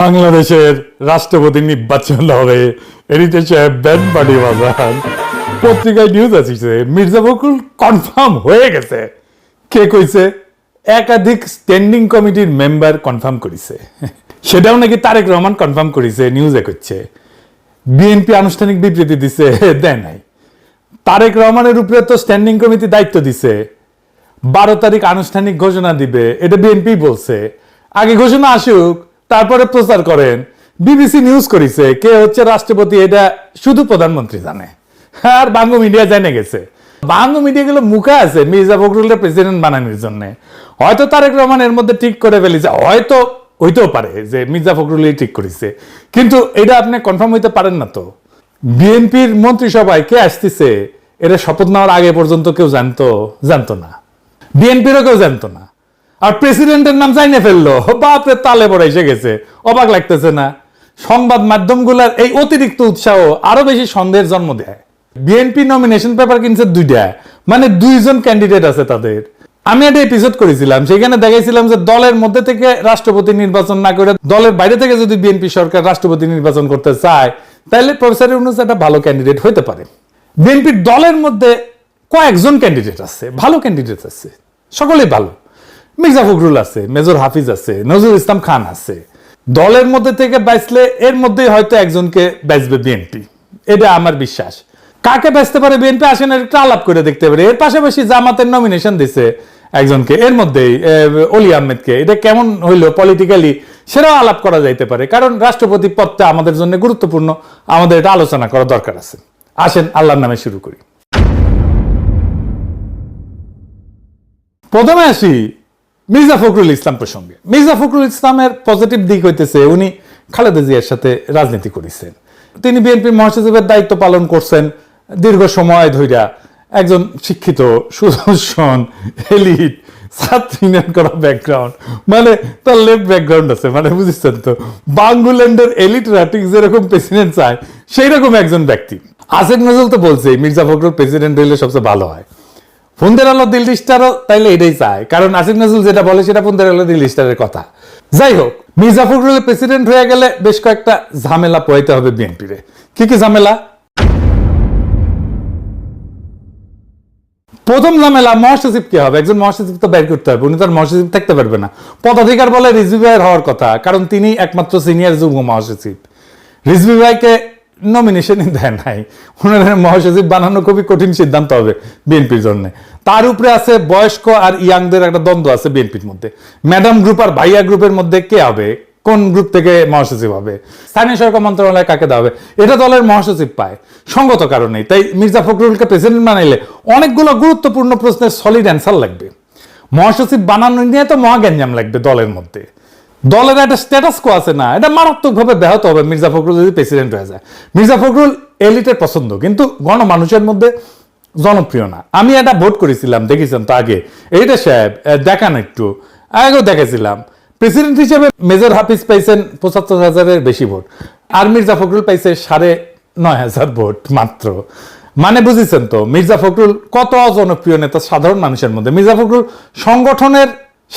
বাংলাদেশের রাষ্ট্রপতি নির্বাচন হবে, এডিটর সাহেব ব্যান্ড পার্টি বাজান। পত্রিকায় নিউজ আসছে মির্জা ফখরুল কনফার্ম হয়ে গেছে। কে কইছে? একাধিক স্ট্যান্ডিং কমিটির মেম্বার কনফার্ম করেছে, সেটাও নাকি তারেক রহমান কনফার্ম করেছে। নিউজে করছে বিএনপি আনুষ্ঠানিক বিবৃতি দিছে, দেয় নাই। তারেক রহমানের উপরে তো স্ট্যান্ডিং কমিটি দায়িত্ব দিছে, 12 তারিখ আনুষ্ঠানিক ঘোষণা দিবে, এটা বিএনপি বলছে। আগে ঘোষণা আসুক, তারপরে প্রচার করেন। বিবিসি নিউজ করেছে কে হচ্ছে রাষ্ট্রপতি এটা শুধু প্রধানমন্ত্রী জানে, আর বাংলা মিডিয়া জেনে গেছে। বাংলা মিডিয়া গুলো মুখে আছে মির্জা ফখরুলের প্রেসিডেন্ট বানানোর জন্য। হয়তো তারেক রহমান এর মধ্যে ঠিক করে ফেলেছে, হয়তো হইতেও পারে যে মির্জা ফখরুলই ঠিক করেছে, কিন্তু এটা আপনি কনফার্ম হইতে পারেন না। তো বিএনপির মন্ত্রিসভায় কে আসতেছে এটা শপথ নেওয়ার আগে পর্যন্ত কেউ জানতো না, বিএনপিরও কেউ জানতো না। আর প্রেসিডেন্টের নাম জাইনে ফেললো, বাপরে তালে পড়ে এসে গেছে। অবাক লাগতেছে না? সংবাদ মাধ্যমগুলোর এই অতিরিক্ত উৎসাহ আরো বেশি সন্দেহের জন্ম দেয়। বিএনপি নমিনেশন পেপার কিনছে 2টা, মানে 2জন ক্যান্ডিডেট আছে তাদের। আমি একটা এপিসোড করেছিলাম, সেখানে দেখাইছিলাম যে দলের মধ্যে থেকে রাষ্ট্রপতি নির্বাচন না করে দলের বাইরে থেকে যদি বিএনপি সরকার রাষ্ট্রপতি নির্বাচন করতে চায়, তাহলে প্রফেসর ইউনূস একটা ভালো ক্যান্ডিডেট হইতে পারে। বিএনপির দলের মধ্যে কয়েকজন ক্যান্ডিডেট আছে, ভালো ক্যান্ডিডেট আছে, সকলেই ভালো। মির্জা ফখরুল আছে, মেজর হাফিজ আছে, নজরুল ইসলাম খান আছে। দলের মধ্যে থেকে বাঁচলে এর মধ্যেই হয়তো একজনকে বাঁচবে বিএনপি, এটা আমার বিশ্বাস। কাকে বাঁচতে পারে বিএনপি আসেন একটা আলাপ করে দেখতে পারে। এর পাশাপাশি জামাতের নমিনেশন দিছে একজনকে, এর মধ্যেই অলি আহমেদকে। এটা কেমন হইলো পলিটিক্যালি সেটাও আলাপ করা যাইতে পারে, কারণ রাষ্ট্রপতি পদটা আমাদের জন্য গুরুত্বপূর্ণ, আমাদের এটা আলোচনা করা দরকার আছে। আসেন আল্লাহর নামে শুরু করি। প্রথমে আসি মির্জা ফখরুল ইসলাম প্রসঙ্গে। মির্জা ফখরুল ইসলামের পজিটিভ দিক হইতেছে উনি খালেদা জিয়ার সাথে রাজনীতি করেছেন। তিনি বিএনপির মহাসচিবের দায়িত্ব পালন করছেন দীর্ঘ সময় ধইরা। একজন শিক্ষিত, সুদর্শন, এলিট, ছাত্র ইউনিয়ন করা ব্যাকগ্রাউন্ড, মানে তার লেফট ব্যাকগ্রাউন্ড আছে, মানে বুঝছেন তো। বাংলাদেশের এলিটরা ঠিক যেরকম প্রেসিডেন্ট চায় সেই রকম একজন ব্যক্তি। আসিফ নজরুল তো বলছে মির্জা ফখরুল প্রেসিডেন্ট হইলে সবচেয়ে ভালো হয়। ফোনদের আলো দিল স্টারও তাইলে এটাই চায়, কারণ আসিফ নজরুল যেটা বলে সেটা ফোনদের আলো দিল স্টারের কথা। যাই হোক, মির্জা ফখরুল প্রেসিডেন্ট হয়ে গেলে বেশ কয়েকটা ঝামেলা পোহাইতে হবে বিএনপিরে। কি কি ঝামেলা? প্রথম ঝামেলা, মহাসচিব কি হবে? একজন মহাসচিব তো বের করতে হবে, উনি তো আর মহাসচিব থাকতে পারবে না। পদাধিকার বলে রিজভী ভাইয়ের হওয়ার কথা, কারণ তিনি একমাত্র সিনিয়র যুগ্ম মহাসচিব। রিজভী ভাইকে নমিনেশনই দেয় নাই, ওনার মহাসচিব বানানো খুবই কঠিন সিদ্ধান্ত হবে বিএনপির জন্য। তার উপরে আছে বয়স্ক আর ইয়াংদের একটা দ্বন্দ্ব আছে বিএনপির মধ্যে। ম্যাডাম গ্রুপ আর ভাইয়া গ্রুপের মধ্যে কে হবে, কোন গ্রুপ থেকে মহাসচিব হবে, স্থানীয় সরকার মন্ত্রণালয় কাকে দেওয়া হবে, এটা দলের মহাসচিব পায় সঙ্গত কারণেই। তাই মির্জা ফখরুলকে প্রেসিডেন্ট বানাইলে অনেকগুলো গুরুত্বপূর্ণ প্রশ্নের সলিড অ্যান্সার লাগবে। মহাসচিব বানানো নিয়ে তো মহাগ্যাঞ্জাম লাগবে দলের মধ্যে। দলের একটা স্ট্যাটাস কো আছে না, এটা মারাত্মকভাবে ব্যাহত হবে মির্জা ফখরুল যদি প্রেসিডেন্ট হয়ে যায়। মির্জা ফখরুল এলিটের পছন্দ, কিন্তু গণমানুষের মধ্যে জনপ্রিয় না। আমি এটা ভোট করেছিলাম, দেখেছেন তো আগে, এইটা সাহেব দেখান একটু আগেও দেখেছিলাম। প্রেসিডেন্ট হিসেবে মেজর হাফিজ পাইছেন ৭৫,০০০-এর বেশি ভোট, আর মির্জা ফখরুল পাইছে ৯৫,০০০ ভোট মাত্র। মানে বুঝেছেন তো মির্জা ফখরুল কত অজনপ্রিয় নেতা সাধারণ মানুষের মধ্যে। মির্জা ফখরুল সংগঠনের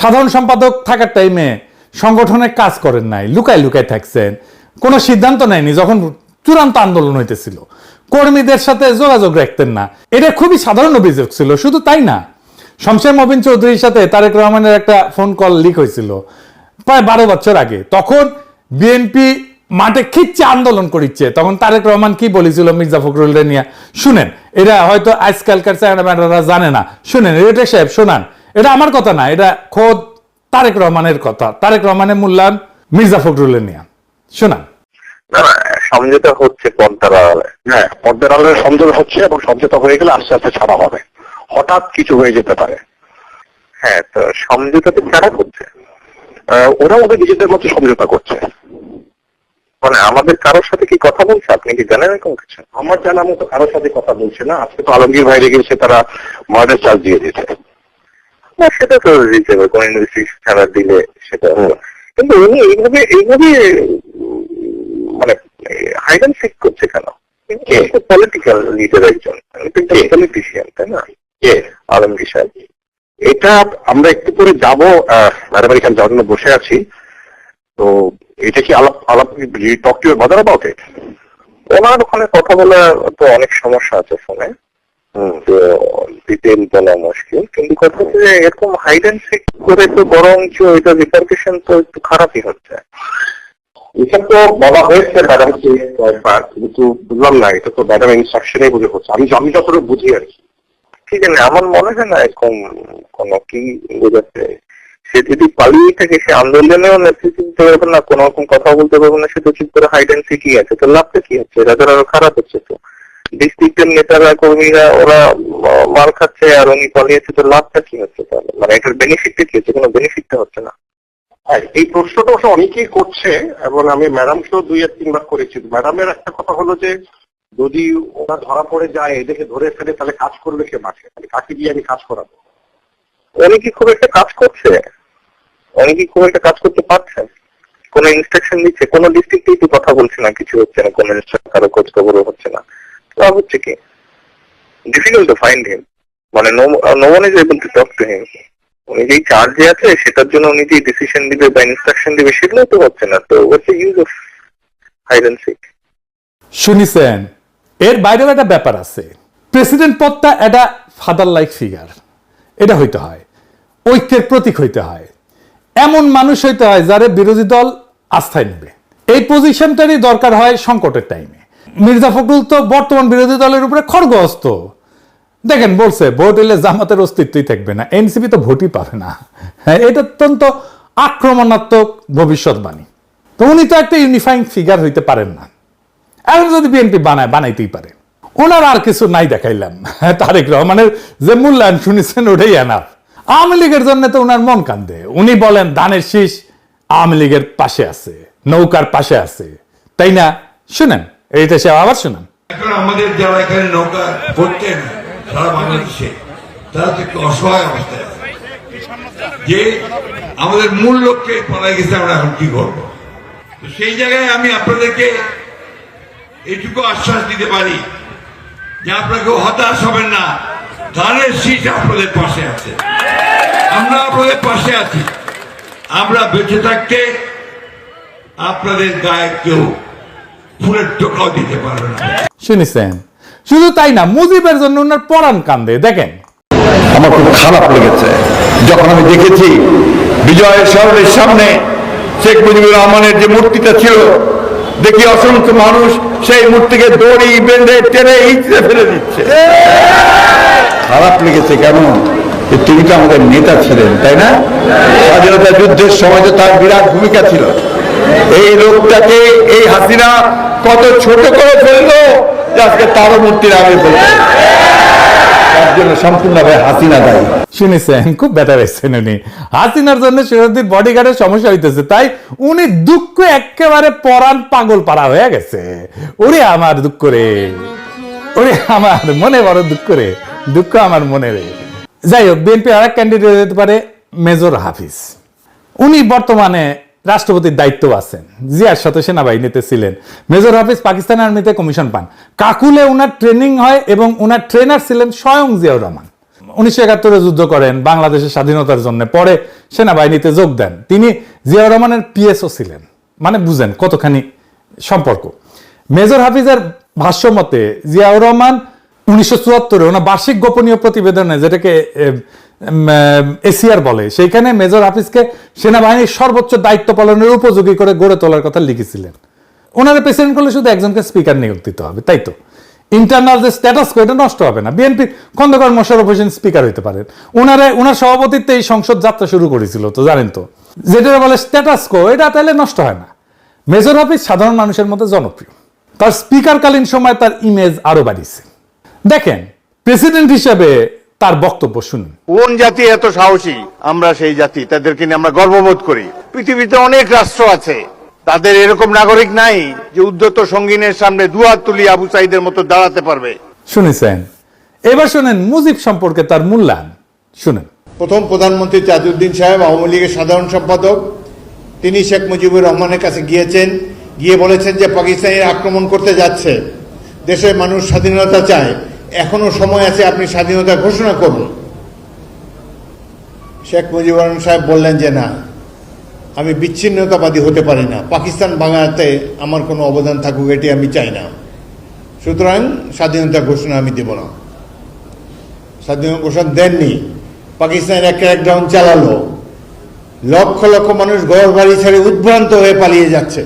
সাধারণ সম্পাদক থাকার টাইমে সংগঠনে কাজ করেন নাই, লুকায় লুকায় থাকছেন, কোনো সিদ্ধান্ত নেয়নি যখন চূড়ান্ত আন্দোলন হইতেছিল, কর্মীদের সাথে যোগাযোগ রাখতেন না। এটা খুবই সাধারণ অভিযোগ ছিল। শুধু তাই না, শমশের মবিন চৌধুরীর সাথে তারেক রহমানের একটা ফোন কল লিক হয়েছিল প্রায় 12 বছর আগে। তখন বিএনপি মাঠে খিচ্ছে আন্দোলন করিচ্ছে, তখন তারেক রহমান কি বলেছিল মির্জা ফখরুলের নিয়ে শুনেন। এটা হয়তো আজকালকার চ্যানেলম্যানরা জানে না, শুনেন। এটা সাহেব শোনান, এটা আমার কথা না, এটা খোদ তারেক রহমানের কথা। তারেক রহমানের মূল্যায়ন মির্জা ফখরুলের নিয়ে শোনান। সমঝোতা হচ্ছে পদ্মার আড়ালে, হ্যাঁ পদ্মার আড়ালে সমঝোতা হচ্ছে, এবং সমঝোতা হয়ে গেলে আস্তে আস্তে ছাড়া হবে, হঠাৎ কিছু হয়ে যেতে পারে। হ্যাঁ, তো সমঝোতাতে ছাড়া করছে, ওরা ওদের নিজেদের মতো সমঝোতা করছে। মানে আমাদের কারোর সাথে কি কথা বলছে আপনি কি জানেন এরকম কিছু? আমার জানা মতো কারোর সাথে কথা বলছে না। আজকে তো আলমগীর বাইরে গিয়েছে, তারা মার্ডার চার্জ দিয়ে দিয়েছে। না সেটা তো দিতে হবে, কোন ইনভেস্টিগেশন ছাড়া দিলে সেটা। কিন্তু উনি এইভাবে মানে হাইড অ্যান্ড সিক করছে কেন? পলিটিক্যাল লিডার একজন, পলিটিশিয়ান, তাই না? আলমগীর সাহেব, এটা আমরা একটু করে যাবো। ম্যাডাম এখানে যাওয়ার জন্য বসে আছি, তো এটা কি আলাপ আলাপ টক টু বাজার অ্যাবাউট ইট? ওনার ওখানে কথা বলা তো অনেক সমস্যা আছে ফোনে, তো ডিটেল বলা মুশকিল, কিন্তু কথা হচ্ছে যে এরকম হাইড অ্যান্ড সিক করে তো বরঞ্চ এটা রিপারকেশন তো একটু খারাপই হচ্ছে। এটা তো বলা হয়েছে ম্যাডামকে কয়েকবার, কিন্তু বুঝলাম না, এটা তো ম্যাডাম ইনস্ট্রাকশনে বুঝে হচ্ছে, আমি যতটুকু বুঝি আর কি। ঠিক আছে, আমার মনে হয় না এরকম কোন কি বোঝাচ্ছে। সে যদি পালিয়ে থাকে, সে আন্দোলনেও নেতৃত্ব দিতে পারবে না, কোন রকম কথা বলতে পারবে না, সে তো চুপ করে হাইড অ্যান্ড সিকই আছে, তো লাভটা কি হচ্ছে? রাজার আরো খারাপ হচ্ছে। তো ডিস্ট্রিক্টের নেতারা কর্মীরা ওরা মাল খাচ্ছে আর উনি পালিয়েছে, তো লাভটা কি হচ্ছে তাহলে? মানে এটার বেনিফিটটা কি হচ্ছে? কোনো বেনিফিটটা হচ্ছে না। এই প্রশ্নটা অবশ্য অনেকেই করছে এবং আমি ম্যাডামকেও 2-3 বার করেছি। ম্যাডামের একটা কথা হলো যে যদি ওরা ধরা পড়ে যায়, এদেরকে ধরে ফেলে, তাহলে কাজ করবে কে মাঠে? তাহলে কাকে দিয়ে আমি কাজ করাবো? অনেকে খুব একটা কাজ করছে, অনেকে খুব একটা কাজ করতে পারছে, কোন ইনস্ট্রাকশন দিচ্ছে, কোন ডিস্ট্রিক্টেই তো কথা বলছে না, কিছু হচ্ছে না, কোন কারো খোঁজ খবরও হচ্ছে না। তো হচ্ছে কি, ডিফিকাল্ট টু ফাইন্ড হিম, মানে no one is able to talk to him. উনি যেই চার্জে আছে সেটার জন্য উনি যে ডিসিশন দিবে বা ইনস্ট্রাকশন দিবে সেগুলো তো হচ্ছে না। তো what's the use of hide and seek? শুনিছেন, এর বাইরেও একটা ব্যাপার আছে। প্রেসিডেন্ট পদটা একটা ফাদার লাইক ফিগার, এটা হইতে হয়, ঐক্যের প্রতীক হইতে হয়, এমন মানুষ হইতে হয় যারে বিরোধী দল আস্থায় নেবে। এই পজিশনটারই দরকার হয় সংকটের টাইমে। মির্জা ফখরুল তো বর্তমান বিরোধী দলের উপরে খড়গহস্ত। দেখেন, বলছে ভোট এলে জামাতের অস্তিত্বই থাকবে না, এনসিপি তো ভোটই পাবে না। হ্যাঁ, এটা অত্যন্ত আক্রমণাত্মক ভবিষ্যৎবাণী। তো উনি তো একটা ইউনিফাইং ফিগার হইতে পারেন না। এখন যদি বিএনপি বানাইতেই পারে, ওনার আর কিছু নাই দেখাইলাম। তারেক রহমানের যে মূল্যায়ন শুনেছেন ওটাই এনাফ। আওয়ামী লীগের জন্য তো ওনার মন কান্দে। উনি বলেন ধানের শীষ আওয়ামী লীগের পাশে আছে, নৌকার পাশে আছে, তাই না? শুনেন, এইটা সে আবার শুনেন। এখন আমাদের যারা এখানে নৌকা করতেন সারা বাংলাদেশে, তারা তো একটু অসহায় অবস্থায় আছে, যে আমাদের মূল লক্ষ্যে পড়ায় গেছে, আমরা এখন কি করবো? তো সেই জায়গায় আমি আপনাদেরকে এটুকু আশ্বাস দিতে পারি যে আপনাকে হতাশ হবেন না, ধানের শীষ আপনাদের পাশে আছে, আমরা আপনাদের পাশে আছি। আমরা বেঁচে থাকতে আপনাদের গায়ে কেউ ফুলের টোকাও দিতে পারবে না। শুনেছেন? শুধু তাই না, মুজিবের জন্য ওনার পরাণ কান্দে। দেখেন, আমার খুব খারাপ লেগেছে যখন আমি দেখেছি বিজয়ের শহরের সামনে শেখ মুজিবুর রহমানের যে মূর্তিটা ছিল, দেখি অসংখ্য মানুষ সেই মূর্তিকে দড়ি বেঁধে টেনে ইঁচড়ে ফেলে দিচ্ছে। খারাপ লেগেছে কেন? তিনি তো আমাদের নেতা ছিলেন, তাই না? স্বাধীনতা যুদ্ধের সময় তো তার বিরাট ভূমিকা ছিল। এই লোকটাকে এই হাসিনা কত ছোট করে ফেললো যে আজকে তারও মূর্তির আগে ফেলছে। তার জন্য সম্পূর্ণভাবে হাসিনা দায়ী। শুনেছেন? খুব বেটার এসছেন উনি। হাসিনার জন্য সেরদিন বডিগার্ডের সমস্যা হইতেছে, তাই উনি দুঃখ একেবারে পরাণ পাগল পাড়া হয়ে গেছে। ওরে আমার দুঃখ রে, ওরে আমার মনে বড় দুঃখ রে, দুঃখ আমার মনে রে। যাই হোক, বিএনপি আর এক ক্যান্ডিডেট হতে পারে মেজর হাফিজ। উনি বর্তমানে রাষ্ট্রপতির দায়িত্ব আছেন, জিয়ার সাথে সেনাবাহিনীতে ছিলেন। মেজর হাফিজ পাকিস্তান আর্মিতে কমিশন পান, কাকুলে উনার ট্রেনিং হয় এবং উনার ট্রেনার ছিলেন স্বয়ং জিয়াউর রহমান। 1971 যুদ্ধ করেন বাংলাদেশের স্বাধীনতার জন্য, পরে সেনাবাহিনীতে যোগ দেন। তিনি জিয়াউর রহমানের পিএসও ছিলেন, মানে বুঝেন কতখানি সম্পর্ক। মেজর হাফিজের ভাষ্য মতে জিয়াউর রহমান 1974 ওনার বার্ষিক গোপনীয় প্রতিবেদনে, যেটাকে এসিআর বলে, সেইখানে মেজর হাফিজকে সেনাবাহিনীর সর্বোচ্চ দায়িত্ব পালনের উপযোগী করে গড়ে তোলার কথা লিখেছিলেন। ওনারা প্রেসিডেন্ট করলে শুধু একজনকে স্পিকার নিয়োগ দিতে হবে, তাই তো? ইন্টারনাল যে স্ট্যাটাস কো, এটা নষ্ট হবে না। বিএনপি খন্দকার মোশাররফ হোসেন স্পিকার হইতে পারেন। ওনার সভাপতিত্বে এই সংসদ যাত্রা শুরু করেছিল, তো জানেন তো, যেটা বলে স্ট্যাটাস কো, এটা তাহলে নষ্ট হয় না। মেজর হাফিজ সাধারণ মানুষের মধ্যে জনপ্রিয়, তার স্পিকারকালীন সময় তার ইমেজ আরো বাড়িয়েছে। দেখেন, প্রেসিডেন্ট হিসেবে তার বক্তব্য শুনুন। কোন জাতি এত সাহসী? আমরা সেই জাতি, তাদেরকে নিয়ে আমরা গর্ববোধ করি। পৃথিবীতে অনেক রাষ্ট্র আছে, তাদের এরকম নাগরিক নাই যে উদ্ধত সঙ্গিনের সামনে দুহাত তুলি আবু সাইদের মতো দাঁড়াতে পারবে। শুনেছেন? এবার শুনেন মুজিব সম্পর্কে তার মূল্যায়ন শুনেন। প্রথম প্রধানমন্ত্রী তাজউদ্দিন সাহেব, আওয়ামী লীগের সাধারণ সম্পাদক, তিনি শেখ মুজিবুর রহমানের কাছে গিয়েছেন, গিয়ে বলেছেন যে পাকিস্তানিরা আক্রমণ করতে যাচ্ছে, দেশের মানুষ স্বাধীনতা চায়, এখনো সময় আছে, আপনি স্বাধীনতা ঘোষণা করুন। শেখ মুজিবুর রহমান সাহেব বললেন যে না, আমি বিচ্ছিন্নতাবাদী হতে পারি না, পাকিস্তান বাংলাতে আমার কোনো অবদান থাকুক এটি আমি চাই না। সুতরাং স্বাধীনতা ঘোষণা আমি দেব না। স্বাধীনতা ঘোষণা দেননি, পাকিস্তানের এক ক্র্যাকডাউন চালালো, লক্ষ লক্ষ মানুষ ঘর বাড়ি ছেড়ে উদ্ভ্রান্ত হয়ে পালিয়ে যাচ্ছে,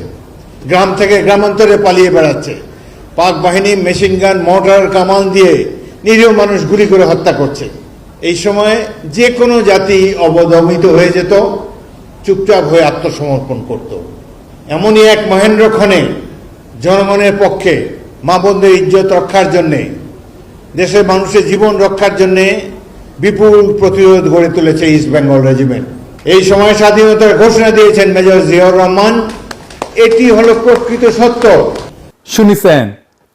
গ্রাম থেকে গ্রামান্তরে পালিয়ে বেড়াচ্ছে। পাক বাহিনী মেশিন গান, মর্টার, কামান দিয়ে নিরীহ মানুষ গুলি করে হত্যা করছে। এই সময় যে কোনো জাতি অবদমিত হয়ে যেত, চুপচাপ হয়ে আত্মসমর্পণ করত। এমনই এক মহেন্দ্র ক্ষণে জনগণের পক্ষে মা বোনদের ইজ্জত রক্ষার জন্যে, দেশের মানুষের জীবন রক্ষার জন্যে বিপুল প্রতিরোধ গড়ে তুলেছে ইস্ট বেঙ্গল রেজিমেন্ট। এই সময় স্বাধীনতার ঘোষণা দিয়েছেন মেজর জিয়াউর রহমান। এটি হলো প্রকৃত সত্য। শুনিছেন,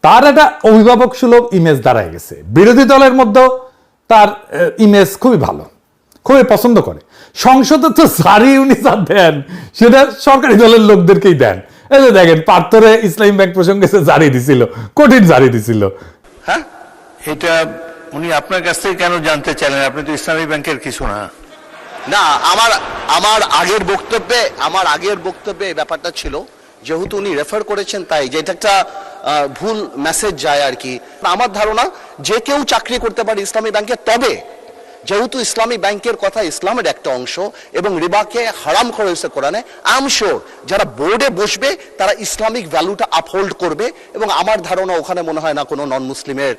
তার একটা অভিভাবক সুলভ ইমেজ দাঁড়ায় গেছে। বিরোধী দলের মধ্যে তার ইমেজ খুবই ভালো, খুবই পছন্দ করে। সংসদে তো সারি উনি যা দেন সেটা সরকারি দলের লোকদেরকেই দেন। এই যে দেখেন, পার্থরে ইসলামী ব্যাংক প্রসঙ্গে জারি দিছিল, কঠিন জারি দিছিল। হ্যাঁ, এটা উনি আপনার কাছ থেকে কেন জানতে চাইলেন? আপনি তো ইসলামী ব্যাংকের কিছু না। না, আমার আগের বক্তব্যে এই ব্যাপারটা ছিল, যেহেতু উনি রেফার করেছেন তাই, যে এটা একটা ভুল মেসেজ যায় আর কি। আমার ধারণা যে কেউ চাকরি করতে পারে ইসলামী ব্যাংকে, তবে যেহেতু ইসলামী ব্যাংকের কথা ইসলামের একটা অংশ এবং রিবাকে হারাম করা হয়েছে কোরআনে, আই এম শিওর যারা বোর্ডে বসবে তারা ইসলামিক ভ্যালুটা আপহোল্ড করবে, এবং আমার ধারণা ওখানে মনে হয় না কোনো নন মুসলিমের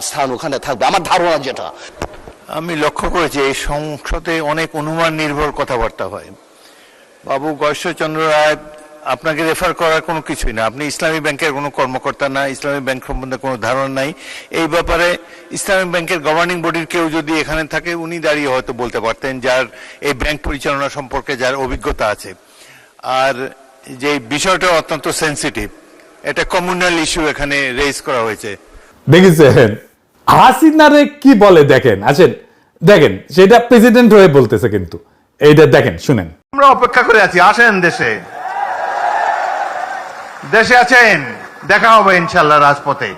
স্থান ওখানে থাকবে, আমার ধারণা যেটা। আমি লক্ষ্য করেছি এই সংসদে অনেক অনুমান নির্ভর কথাবার্তা হয়। বাবু গয়েশ্বরচন্দ্র রায় আপনাকে রেফার করার কোনো কিছুই না, আপনি ইসলামী ব্যাংকের কোনো কর্মকর্তা না, ইসলামী ব্যাংক সম্বন্ধে কোনো ধারণা নাই। এই ব্যাপারে ইসলামী ব্যাংকের গভর্নিং বডির কেউ যদি এখানে থাকে, উনি দাঁড়িয়ে হয়তো বলতে পারতেন, যার এই ব্যাংক পরিচালনা সম্পর্কে যার অভিজ্ঞতা আছে। আর যে বিষয়টা অত্যন্ত সেন্সিটিভ, এটা কমিউনাল ইস্যু এখানে রেজ করা হয়েছে। দেখেছেন হাসিনারে কি বলে? দেখেন, আসেন দেখেন, সেটা প্রেসিডেন্ট হয়ে বলতেছে, কিন্তু এইটা দেখেন, শুনেন। আমরা অপেক্ষা করে আছি, আসেন দেশে, দেশে আছেন, দেখা হবে ইনশাল্লাহ রাজপথে।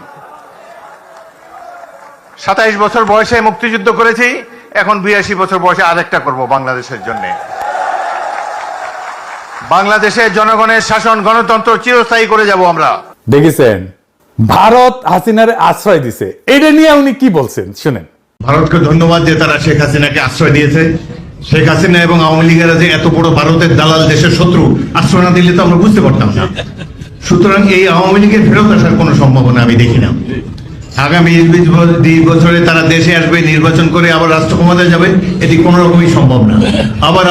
27 বছর বয়সে মুক্তিযুদ্ধ করেছি, এখন 82 বছর বয়সে আরেকটা করব বাংলাদেশের জন্য। বাংলাদেশের জনগণের শাসন, গণতন্ত্র চিরস্থায়ী করে যাব আমরা। দেখেছেন ভারত হাসিনারে আশ্রয় দিছে, এটা নিয়ে উনি কি বলছেন শুনেন। ভারতকে ধন্যবাদ যে তারা শেখ হাসিনাকে আশ্রয় দিয়েছে। শেখ হাসিনা এবং আওয়ামী লীগেরা যে এত বড় ভারতের দালাল, দেশের শত্রু, আশ্রয় না দিলে তো আমরা বুঝতে পারতাম না। সুতরাং এই আওয়ামী লীগের ফেরত আসার কোনো সম্ভাবনা আমি দেখি না। আগামী 20 বছরে তারা দেশে আসবে, নির্বাচন করে আবার রাষ্ট্র ক্ষমতায় যাবে, এটি কোনো রকমই সম্ভব না। আবার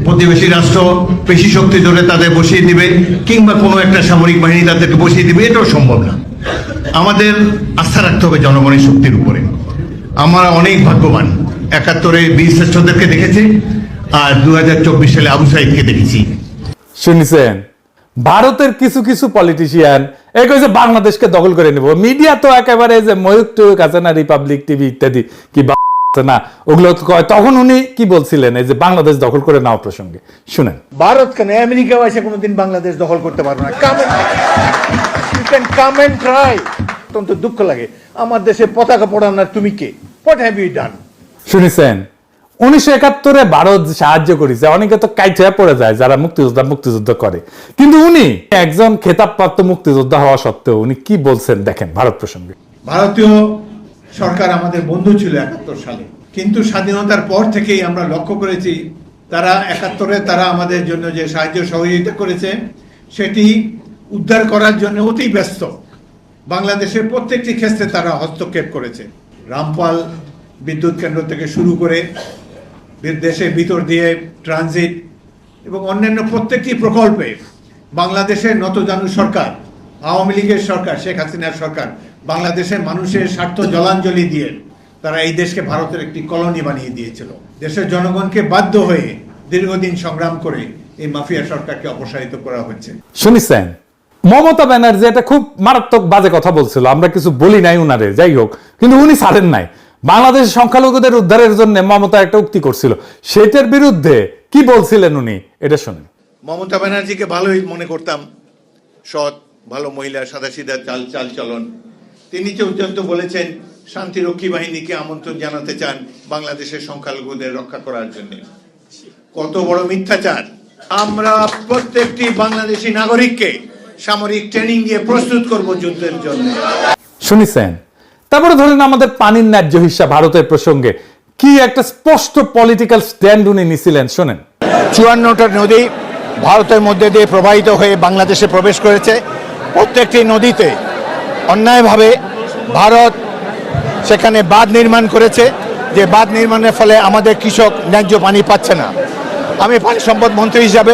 প্রতিবেশী রাষ্ট্র পেশি শক্তি ধরে তাদের বসিয়ে দিবে, কিংবা কোনো একটা সামরিক বাহিনী তাদেরকে বসিয়ে দিবে, এটাও সম্ভব না। আমাদের আস্থা রাখতে হবে জনগণের শক্তির উপরে। আমরা অনেক ভাগ্যবান, 71-এ বীর শ্রেষ্ঠদেরকে দেখেছি, আর 2024 সালে আবু সাইদকে দেখেছি। শুনছেন, ভারতের কিছু কিছু পলিটিশিয়ান এই কইছে বাংলাদেশকে দখল করে নেব। মিডিয়া তো একেবারে যে ময়ূক টয়ুক আছে না, রিপাবলিক টিভি ইত্যাদি, কি না ওগুলো কয়। তখন উনি কি বলছিলেন এই যে বাংলাদেশ দখল করে নেওয়া প্রসঙ্গে, শুনেন। ভারত কেন, আমেরিকা এসে কোনোদিন বাংলাদেশ দখল করতে পারবে না। Come and try. অত্যন্ত দুঃখ লাগে, আমার দেশে পতাকা পড়ানোর তুমি কে? What have you done? শুনেছেন 1971-এ ভারত সাহায্য করেছে, অনেকে তো কাইট হয়ে পড়ে যায় যারা মুক্তিযুদ্ধ করে, কিন্তু উনি একজন খেতাবপ্রাপ্ত মুক্তিযোদ্ধা হওয়া সত্ত্বেও উনি কি বলছেন দেখেন ভারত প্রসঙ্গে। ভারতীয় সরকার আমাদের বন্ধু ছিল 71 সালে, কিন্তু স্বাধীনতার পর থেকেই আমরা লক্ষ্য করেছি তারা 71-এ তারা আমাদের জন্য যে সাহায্য সহযোগিতা করেছে সেটি উদ্ধার করার জন্য অতি ব্যস্ত। বাংলাদেশের প্রত্যেকটি ক্ষেত্রে তারা হস্তক্ষেপ করেছে। রামপাল বিদ্যুৎ কেন্দ্র থেকে শুরু করে দেশের ভিতর দিয়ে ট্রানজিট এবং অন্যান্য প্রত্যেকটি প্রকল্পে বাংলাদেশের নতজানু সরকার, আওয়ামী লীগের সরকার, শেখ হাসিনার সরকার বাংলাদেশের মানুষের স্বার্থ জলাঞ্জলি দিয়ে তারা এই দেশকে ভারতের একটি কলোনি বানিয়ে দিয়েছিল। দেশের জনগণকে বাধ্য হয়ে দীর্ঘদিন সংগ্রাম করে এই মাফিয়া সরকারকে অপসারিত করা হচ্ছে। শুনেছেন মমতা ব্যানার্জি এটা খুব মারাত্মক বাজে কথা বলছিল, আমরা কিছু বলি নাই উনারে, যাই হোক, কিন্তু উনি ছাড়েন নাই। বাংলাদেশের সংখ্যালঘুদের উদ্ধারের জন্য মমতা একটা উক্তি করছিল, সেটার বিরুদ্ধে কি বলছিলেন উনি, এটা শুনেন। মমতা ব্যানার্জিকে ভালোই মনে করতাম, সৎ, ভালো মহিলা, সাদাসিধা চাল চলন। তিনি চৌচন্ত বলেছেন শান্তিরক্ষী বাহিনীকে আমন্ত্রণ জানাতে চান বাংলাদেশের সংখ্যালঘুদের রক্ষা করার জন্য। কত বড় মিথ্যাচার! আমরা প্রত্যেকটি বাংলাদেশি নাগরিককে সামরিক ট্রেনিং দিয়ে প্রস্তুত করব যুদ্ধের জন্য। শুনিছেন? তারপরে ধরেন আমাদের পানির ন্যায্য হিসাব ভারতের প্রসঙ্গে কি একটা স্পষ্ট পলিটিক্যাল স্ট্যান্ড উনি নিছিলেন, শোনেন। 54টা নদী ভারতের মধ্যে দিয়ে প্রবাহিত হয়ে বাংলাদেশে প্রবেশ করেছে। প্রত্যেকটি নদীতে অন্যায়ভাবে ভারত সেখানে বাঁধ নির্মাণ করেছে, যে বাঁধ নির্মাণের ফলে আমাদের কৃষক ন্যায্য পানি পাচ্ছে না। আমি পানি সম্পদ মন্ত্রী হিসাবে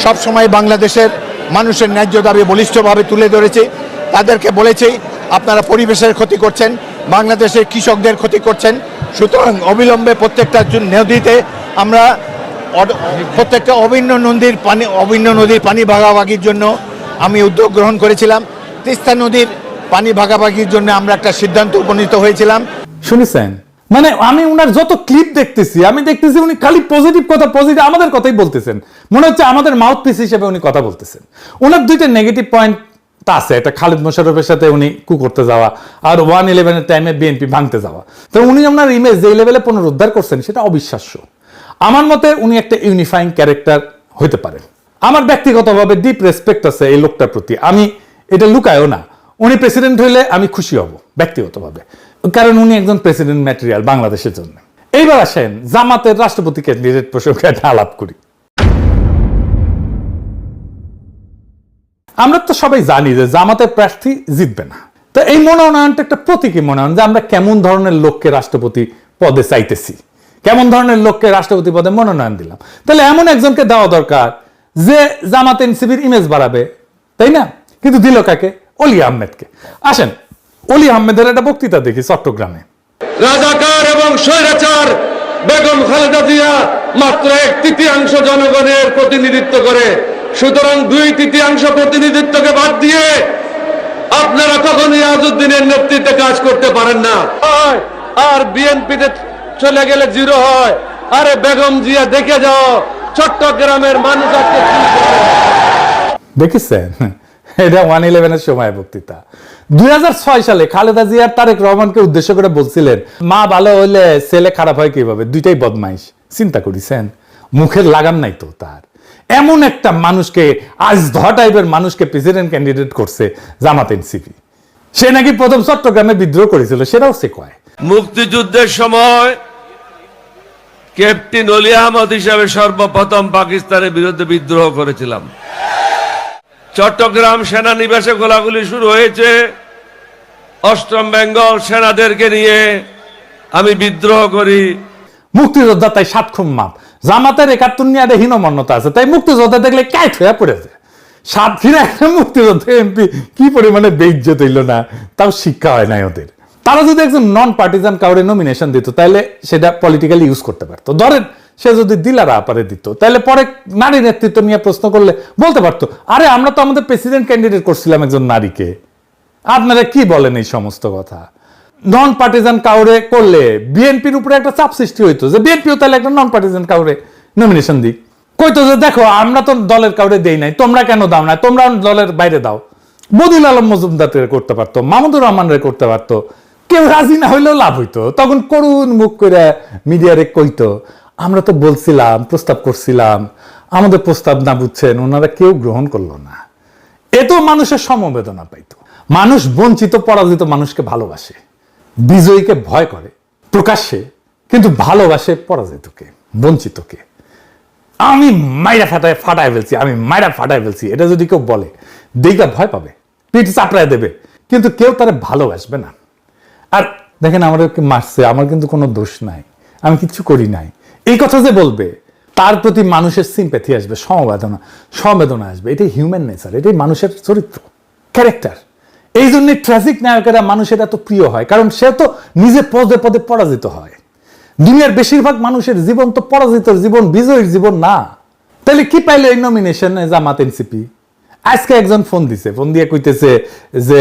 সবসময় বাংলাদেশের মানুষের ন্যায্য দাবি বলিষ্ঠভাবে তুলে ধরেছি। তাদেরকে বলেছি, আপনারা পরিবেশের ক্ষতি করছেন, বাংলাদেশের কৃষকদের ক্ষতি করছেন, সুতরাং অবিলম্বে প্রত্যেকটা নদীতে আমরা প্রত্যেকটা অভিন্ন নদীর পানি ভাগাভাগির জন্য আমি উদ্যোগ গ্রহণ করেছিলাম। তিস্তা নদীর পানি ভাগাভাগির জন্য আমরা একটা সিদ্ধান্ত উপনীত হয়েছিলাম। শুনেছেন? মানে আমি উনার যত ক্লিপ দেখতেছি, আমি দেখতেছি উনি খালি পজিটিভ কথা, পজিটিভ আমাদের কথাই বলতেছেন। মনে হচ্ছে আমাদের মাউথপিস হিসেবে উনি কথা বলতেছেন। ওনার দুইটা নেগেটিভ পয়েন্ট আছে, একটা খালেদ মোশাররফের সাথে উনি কু করতে যাওয়া, আর 1/11 টাইমে বিএনপি ভাঙতে যাওয়া। তো উনি ওনার ইমেজ যে লেভেলে পুনরুদ্ধার করছেন সেটা অবিশ্বাস্য। আমার মতে উনি একটা ইউনিফাইং ক্যারেক্টার হইতে পারেন। আমার ব্যক্তিগতভাবে ডিপ রেসপেক্ট আছে এই লোকটার প্রতি, আমি এটা লুকায়ও না। উনি প্রেসিডেন্ট হইলে আমি খুশি হব ব্যক্তিগতভাবে, কারণ উনি একজন প্রেসিডেন্ট ম্যাটেরিয়াল বাংলাদেশের জন্য। এইবার আসেন জামাতের রাষ্ট্রপতি ক্যান্ডিডেট প্রসঙ্গে একটা আলাপ করি। আমরা তো সবাই জানি যে জামাতের প্রার্থী জিতবে না। তো এই মনোনয়নটা একটা প্রতীকী মনোনয়ন, যে আমরা কেমন ধরনের লোককে রাষ্ট্রপতি পদে চাইতেছি, কেমন ধরনের লোককে রাষ্ট্রপতি পদে মনোনয়ন দিলাম। তাহলে এমন একজনকে দেওয়া দরকার যে জামাত এনসিপির ইমেজ বাড়াবে, তাই না? কিন্তু দিল কাকে? অলি আহমেদকে। আসেন অলি আহমেদের একটা বক্তৃতা দেখি চট্টগ্রামে। রাজাকার এবং স্বৈরাচার বেগম খালেদা জিয়া মাত্র 1/3 জনগণের প্রতিনিধিত্ব করে। সুতরাং 2/3 প্রতিনিধিত্বকে বাদ দিয়ে আপনারা কখনোই আজউদ্দিনের নেতৃত্বে কাজ করতে পারেন না। আর বিএনপিতে চলে গেলে 0 হয়। আরে বেগম জিয়া দেখে যাও চট্টগ্রামের মানুষ আজকে কি করে। দেখেছেন? এটা 1/11 সময় বক্তৃতা। 2006 সালে খালেদা জিয়ার তারেক রহমানকে উদ্দেশ্য করে বলছিলেন, মা ভালো হইলে ছেলে খারাপ হয় কিভাবে, দুইটাই বদমাইশ। চিন্তা করেছেন? মুখের লাগাম নাই তো তার। এমন একটা মানুষকে, আজ ধ টাইপের মানুষকে প্রেসিডেন্ট ক্যান্ডিডেট করছে জামাত এনসিপি। সে নাকি প্রথম চট্টগ্রামে বিদ্রোহ করেছিল, সেটাও সে কয়। মুক্তিযুদ্ধের সময় ক্যাপ্টেন অলি আহমদ হিসাবে সর্বপ্রথম পাকিস্তানের বিরুদ্ধে বিদ্রোহ করেছিলাম। চট্টগ্রাম সেনানিবাসে গোলাগুলি শুরু হয়েছে, 8ম বেঙ্গল সেনাদেরকে নিয়ে আমি বিদ্রোহ করি। মুক্তিযোদ্ধা তাই 7 খুন মাপ। জামাতের 71 নিয়ে একটা হীনমন্যতা আছে, তাই মুক্তিযোদ্ধা দেখলে ক্যাট হয়ে পড়েছে। সাতক্ষীরা একটা মুক্তিযোদ্ধা এমপি কি পরিমাণে বেইজ্জত হইল না, তাও শিক্ষা হয় নাই ওদের। তারা যদি একজন নন পার্টিজান কাউরে নমিনেশন দিত, তাহলে সেটা পলিটিক্যালি ইউজ করতে পারতো। ধরেন সে যদি দিলারা আপারে দিত, তাহলে পরে নারী নেতৃত্ব নিয়ে প্রশ্ন করলে বলতে পারতো, আরে আমরা তো আমাদের প্রেসিডেন্ট ক্যান্ডিডেট করছিলাম একজন নারীকে, আপনারা কি বলেন এই সমস্ত কথা। নন পার্টিজান কাউরে করলে বিএনপির উপরে একটা চাপ সৃষ্টি হইতো, যে বিএনপিও তাহলে একটা নন পার্টিজান কাউরে নমিনেশন দিক। কইতো যে দেখো আমরা তো দলের কাউরে দেই নাই, তোমরা কেন দাও না, তোমরা দলের বাইরে দাও। বদিউল আলম মজুমদার করতে পারতো, মাহমুদুর রহমানের করতে পারতো। কেউ রাজি না হইলেও লাভ হইতো, তখন করুণ মুখ করে মিডিয়ারে কইতো, আমরা তো বলছিলাম, প্রস্তাব করছিলাম, আমাদের প্রস্তাব না বুঝছেন, ওনারা কেউ গ্রহণ করলো না। এতো মানুষের সমবেদনা পাইতো। মানুষ বঞ্চিত পরাজিত মানুষকে ভালোবাসে, বিজয়ীকে ভয় করে প্রকাশ্যে, কিন্তু ভালোবাসে পরাজিতকে, বঞ্চিতকে। আমি মাইরা ফাটায় ফেলছি, আমি মাইরা ফাটায় ফেলছি, এটা যদি কেউ বলে দিকটা ভয় পাবে, পিঠ চাপড়ায় দেবে, কিন্তু কেউ তারা ভালোবাসবে না। আর দেখেন আমাদেরকে মারছে, আমার কিন্তু কোনো দোষ নাই, আমি কিচ্ছু করি নাই, এই কথা যে বলবে, তার প্রতি মানুষের সিম্প্যাথি আসবে, সমবেদনা আসবে। এটাই হিউম্যান নেচার, এটাই মানুষের চরিত্র, ক্যারেক্টার। এই জন্য ট্র্যাজিক নায়কেরা মানুষের এত প্রিয় হয়, কারণ সে তো নিজে পদে পদে পরাজিত হয়। দুনিয়ার বেশিরভাগ মানুষের জীবন তো পরাজিতর জীবন, বিজয়ীর জীবন না। তাহলে কি পাইলে এই নমিনেশনে জামাত এনসিপি? আজকে একজন ফোন দিছে, ফোন দিয়ে কইতেছে যে,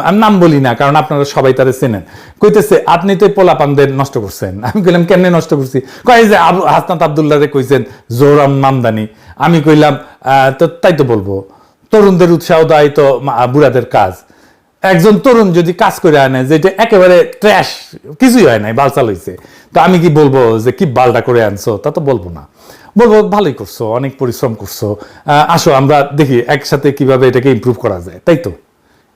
আমি নাম বলি না কারণ আপনারা সবাই তারা চেনেন, কইতেছে আপনি তো পোলাপানদের নষ্ট করছেন। আমি কইলাম কেমনে নষ্ট করছি? কয় যে হাসনাত আব্দুল্লাহরে কইছেন জোরাম নামদানি। আমি কইলাম তো তাই তো বলবো, তরুণদের উৎসাহ দেয় তো বুড়াদের কাজ। একজন তরুণ যদি কাজ করে আনে যেটা একেবারে ট্র্যাশ, কিছুই হয় নাই, বালচাল হয়েছে, তো আমি কি বলবো যে কি বালটা করে আনছো? তা তো বলবো না, বলবো ভালোই করছো, অনেক পরিশ্রম করছো, আসো আমরা দেখি একসাথে কিভাবে এটাকে ইমপ্রুভ করা যায়, তাই তো?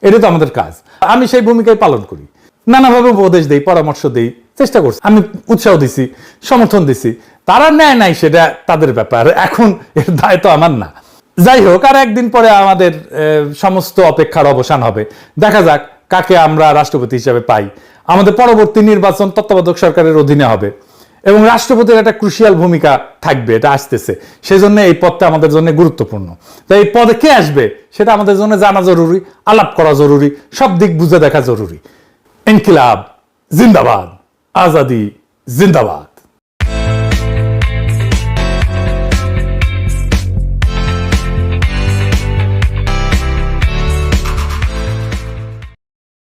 এটা তো আমাদের কাজ। আমি সেই ভূমিকায় পালন করি, নানাভাবে উপদেশ দেই, পরামর্শ দেই, চেষ্টা করছি, আমি উৎসাহ দিছি, সমর্থন দিছি। তারা নেয় নাই সেটা তাদের ব্যাপার, এখন এর দায় তো আমার না। যাই হোক, আর একদিন পরে আমাদের সমস্ত অপেক্ষার অবসান হবে, দেখা যাক কাকে আমরা রাষ্ট্রপতি হিসাবে পাই। আমাদের পরবর্তী নির্বাচন তত্ত্বাবধায়ক সরকারের অধীনে হবে এবং রাষ্ট্রপতির একটা ক্রুশিয়াল ভূমিকা থাকবে, এটা আসতেছে, সেজন্য এই পদটা আমাদের জন্য গুরুত্বপূর্ণ। তাই এই পদে কে আসবে সেটা আমাদের জন্য জানা জরুরি, আলাপ করা জরুরি, সব দিক বুঝে দেখা জরুরি। ইনকিলাব জিন্দাবাদ, আজাদি জিন্দাবাদ।